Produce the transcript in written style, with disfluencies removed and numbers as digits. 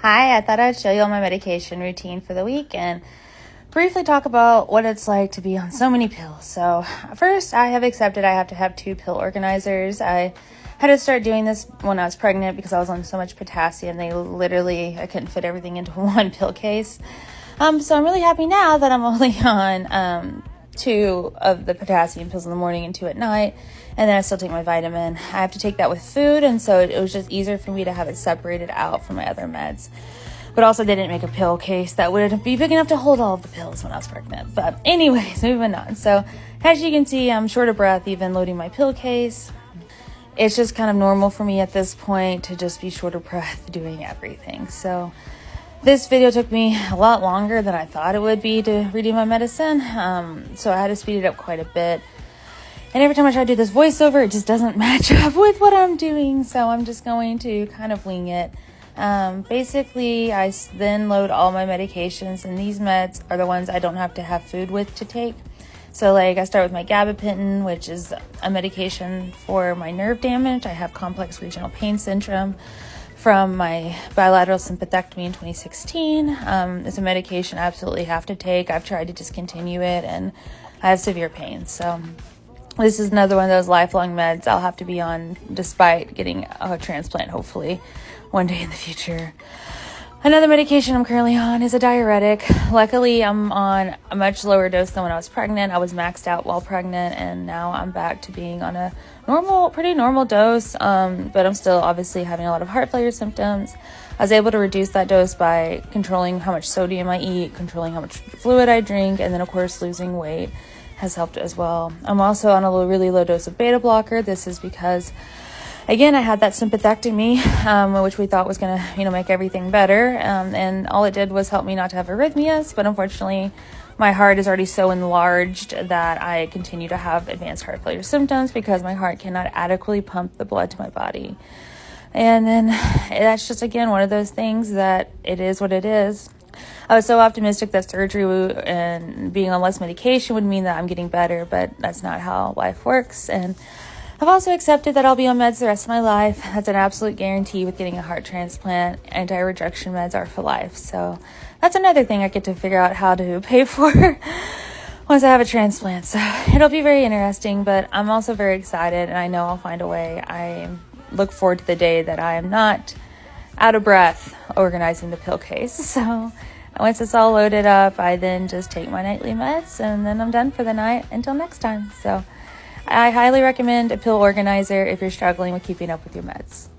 Hi, I thought I'd show you all my medication routine for the week and briefly talk about what it's like to be on so many pills. So first, I have accepted I have to have 2 pill organizers. I had to start doing this when I was pregnant because I was on so much potassium. I couldn't fit everything into one pill case. So I'm really happy now that I'm only on 2 of the potassium pills in the morning and 2 at night. And then I still take my vitamin. I have to take that with food, and so it was just easier for me to have it separated out from my other meds. But also they didn't make a pill case that would be big enough to hold all of the pills when I was pregnant. But anyways, moving on. So as you can see, I'm short of breath even loading my pill case. It's just kind of normal for me at this point to just be short of breath doing everything. So this video took me a lot longer than I thought it would be to redo my medicine. So I had to speed it up quite a bit. And every time I try to do this voiceover, it just doesn't match up with what I'm doing. So I'm just going to kind of wing it. Basically, I then load all my medications, and these meds are the ones I don't have to have food with to take. So like I start with my gabapentin, which is a medication for my nerve damage. I have complex regional pain syndrome from my bilateral sympathectomy in 2016. It's a medication I absolutely have to take. I've tried to discontinue it, and I have severe pain. So this is another one of those lifelong meds I'll have to be on despite getting a transplant, hopefully, one day in the future. Another medication I'm currently on is a diuretic. Luckily, I'm on a much lower dose than when I was pregnant. I was maxed out while pregnant, and now I'm back to being on a pretty normal dose, but I'm still obviously having a lot of heart failure symptoms. I was able to reduce that dose by controlling how much sodium I eat, controlling how much fluid I drink, and then, of course, losing weight has helped as well. I'm also on a really low dose of beta blocker. This is because, again, I had that sympathectomy, which we thought was going to, make everything better. And all it did was help me not to have arrhythmias. But unfortunately, my heart is already so enlarged that I continue to have advanced heart failure symptoms because my heart cannot adequately pump the blood to my body. And then that's just, again, one of those things that it is what it is. I was so optimistic that surgery and being on less medication would mean that I'm getting better, but that's not how life works. And I've also accepted that I'll be on meds the rest of my life. That's an absolute guarantee with getting a heart transplant. Anti-rejection meds are for life. So that's another thing I get to figure out how to pay for once I have a transplant. So it'll be very interesting, but I'm also very excited, and I know I'll find a way. I look forward to the day that I am not out of breath organizing the pill case. So once it's all loaded up, I then just take my nightly meds, and then I'm done for the night until next time. So I highly recommend a pill organizer if you're struggling with keeping up with your meds.